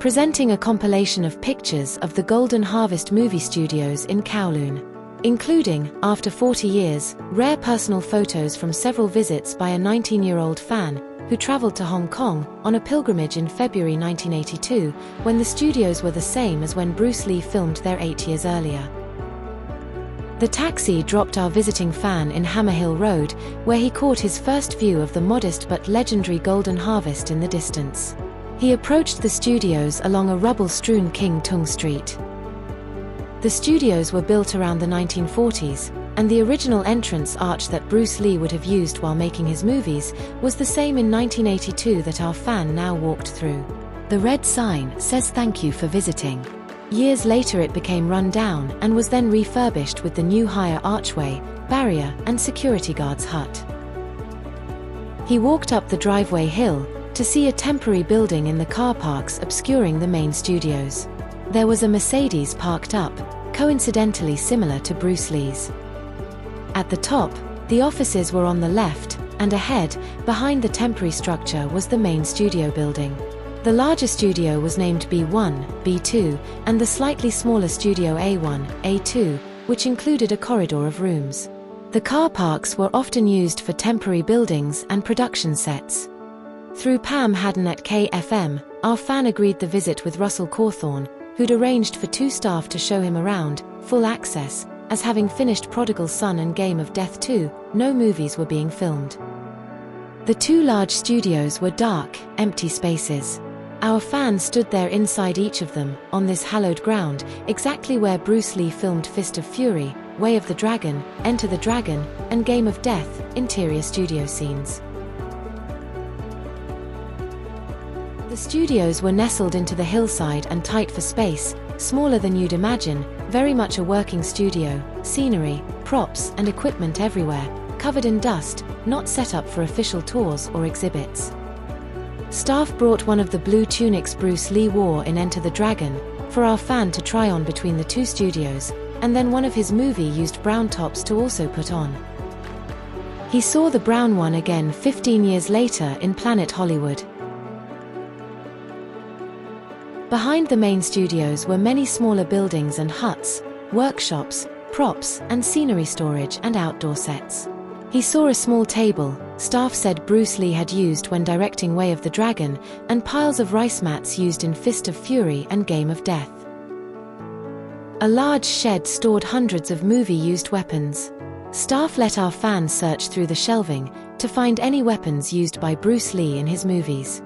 presenting a compilation of pictures of the Golden Harvest movie studios in Kowloon, including, after 40 years, rare personal photos from several visits by a 19-year-old fan who traveled to Hong Kong on a pilgrimage in February 1982, when the studios were the same as when Bruce Lee filmed there 8 years earlier. The taxi dropped our visiting fan in Hammerhill Road, where he caught his first view of the modest but legendary Golden Harvest in the distance. He approached the studios along a rubble-strewn King Tung Street. The studios were built around the 1940s, and the original entrance arch that Bruce Lee would have used while making his movies was the same in 1982 that our fan now walked through. The red sign says "Thank you for visiting." Years later it became run down and was then refurbished with the new higher archway, barrier, and security guard's hut. He walked up the driveway hill to see a temporary building in the car parks obscuring the main studios. There was a Mercedes parked up, coincidentally similar to Bruce Lee's. At the top, the offices were on the left, and ahead, behind the temporary structure, was the main studio building. The larger studio was named B1, B2, and the slightly smaller studio A1, A2, which included a corridor of rooms. The car parks were often used for temporary buildings and production sets. Through Pam Haddon at KFM, our fan agreed the visit with Russell Cawthorne, who'd arranged for 2 staff to show him around, full access, as having finished Prodigal Son and Game of Death 2, no movies were being filmed. The 2 large studios were dark, empty spaces. Our fan stood there inside each of them, on this hallowed ground, exactly where Bruce Lee filmed Fist of Fury, Way of the Dragon, Enter the Dragon, and Game of Death, interior studio scenes. The studios were nestled into the hillside and tight for space, smaller than you'd imagine, very much a working studio, scenery, props, and equipment everywhere, covered in dust, not set up for official tours or exhibits. Staff brought one of the blue tunics Bruce Lee wore in Enter the Dragon for our fan to try on between the 2 studios, and then one of his movie-used brown tops to also put on. He saw the brown one again 15 years later in Planet Hollywood. Behind the main studios were many smaller buildings and huts, workshops, props, and scenery storage and outdoor sets. He saw a small table, staff said Bruce Lee had used when directing Way of the Dragon, and piles of rice mats used in Fist of Fury and Game of Death. A large shed stored hundreds of movie-used weapons. Staff let our fans search through the shelving to find any weapons used by Bruce Lee in his movies.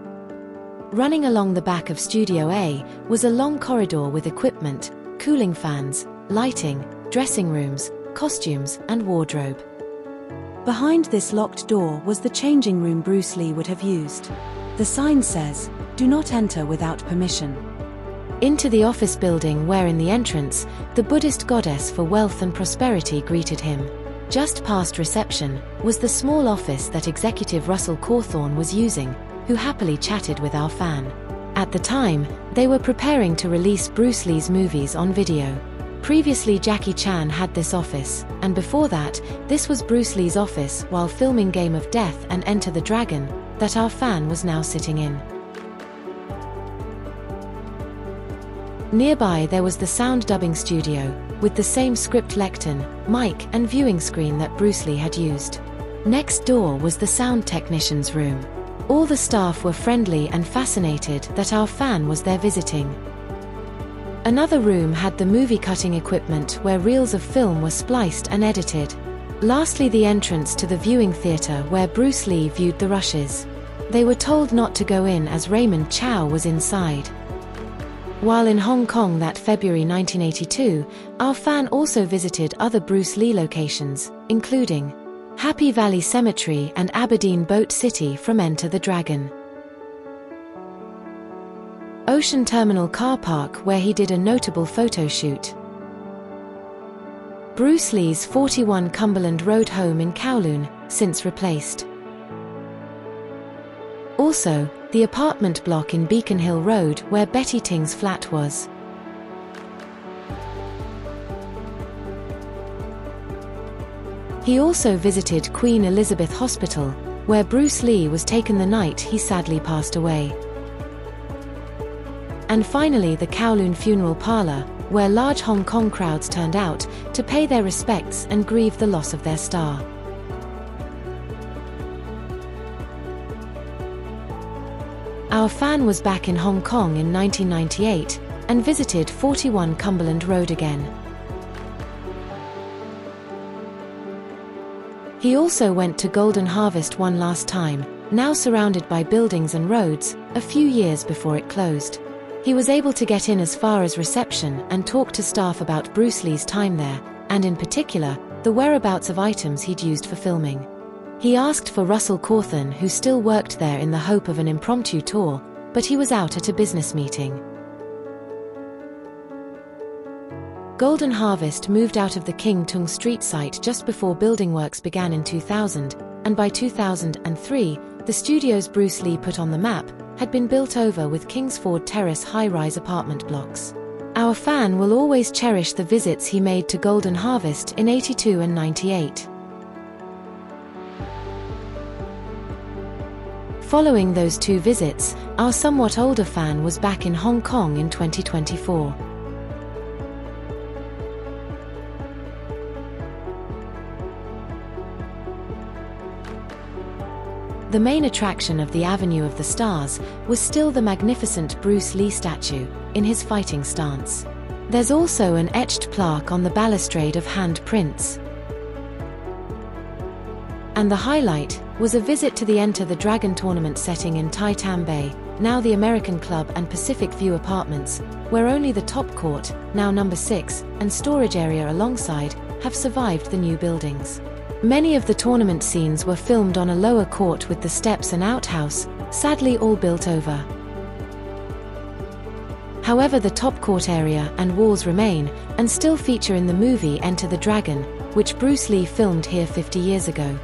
Running along the back of Studio A was a long corridor with equipment, cooling fans, lighting, dressing rooms, costumes, and wardrobe. Behind this locked door was the changing room Bruce Lee would have used. The sign says, "Do not enter without permission." Into the office building where in the entrance, the Buddhist goddess for wealth and prosperity greeted him. Just past reception was the small office that executive Russell Cawthorne was using, who happily chatted with our fan. At the time, they were preparing to release Bruce Lee's movies on video. Previously Jackie Chan had this office, and before that, this was Bruce Lee's office while filming Game of Death and Enter the Dragon, that our fan was now sitting in. Nearby there was the sound dubbing studio, with the same script lectern, mic, and viewing screen that Bruce Lee had used. Next door was the sound technician's room. All the staff were friendly and fascinated that our fan was there visiting. Another room had the movie-cutting equipment where reels of film were spliced and edited. Lastly, the entrance to the viewing theater where Bruce Lee viewed the rushes. They were told not to go in as Raymond Chow was inside. While in Hong Kong that February 1982, our fan also visited other Bruce Lee locations, including Happy Valley Cemetery and Aberdeen Boat City from Enter the Dragon. Ocean Terminal Car Park where he did a notable photo shoot. Bruce Lee's 41 Cumberland Road home in Kowloon, since replaced. Also, the apartment block in Beacon Hill Road where Betty Ting's flat was. He also visited Queen Elizabeth Hospital, where Bruce Lee was taken the night he sadly passed away. And finally, the Kowloon Funeral Parlor, where large Hong Kong crowds turned out to pay their respects and grieve the loss of their star. Our fan was back in Hong Kong in 1998 and visited 41 Cumberland Road again. He also went to Golden Harvest one last time, now surrounded by buildings and roads, a few years before it closed. He was able to get in as far as reception and talk to staff about Bruce Lee's time there, and in particular, the whereabouts of items he'd used for filming. He asked for Russell Cawthon, who still worked there, in the hope of an impromptu tour, but he was out at a business meeting. Golden Harvest moved out of the King Tung Street site just before building works began in 2000, and by 2003, the studios Bruce Lee put on the map had been built over with Kingsford Terrace high-rise apartment blocks. Our fan will always cherish the visits he made to Golden Harvest in '82 and '98. Following those two visits, our somewhat older fan was back in Hong Kong in 2024. The main attraction of the Avenue of the Stars was still the magnificent Bruce Lee statue, in his fighting stance. There's also an etched plaque on the balustrade of handprints. And the highlight was a visit to the Enter the Dragon tournament setting in Tai Tam Bay, now the American Club and Pacific View Apartments, where only the top court, now number 6, and storage area alongside, have survived the new buildings. Many of the tournament scenes were filmed on a lower court with the steps and outhouse, sadly all built over. However, the top court area and walls remain, and still feature in the movie Enter the Dragon, which Bruce Lee filmed here 50 years ago.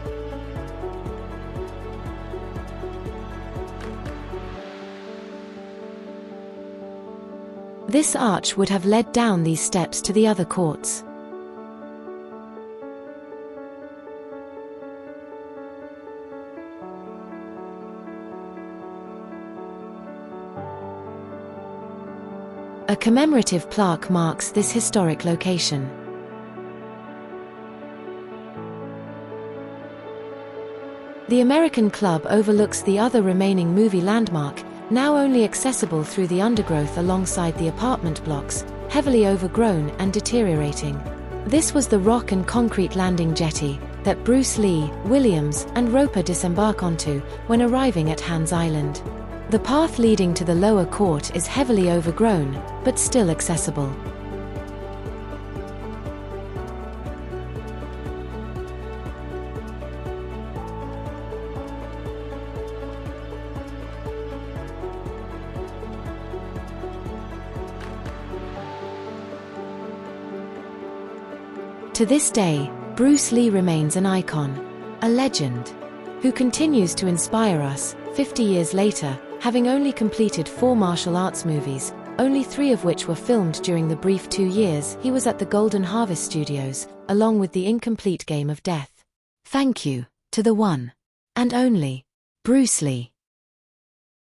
This arch would have led down these steps to the other courts. A commemorative plaque marks this historic location. The American Club overlooks the other remaining movie landmark, now only accessible through the undergrowth alongside the apartment blocks, heavily overgrown and deteriorating. This was the rock and concrete landing jetty that Bruce Lee, Williams, and Roper disembark onto when arriving at Hans Island. The path leading to the lower court is heavily overgrown, but still accessible. To this day, Bruce Lee remains an icon, a legend, who continues to inspire us, 50 years later, having only completed 4 martial arts movies, only 3 of which were filmed during the brief 2 years he was at the Golden Harvest Studios, along with the incomplete Game of Death. Thank you to the one and only Bruce Lee.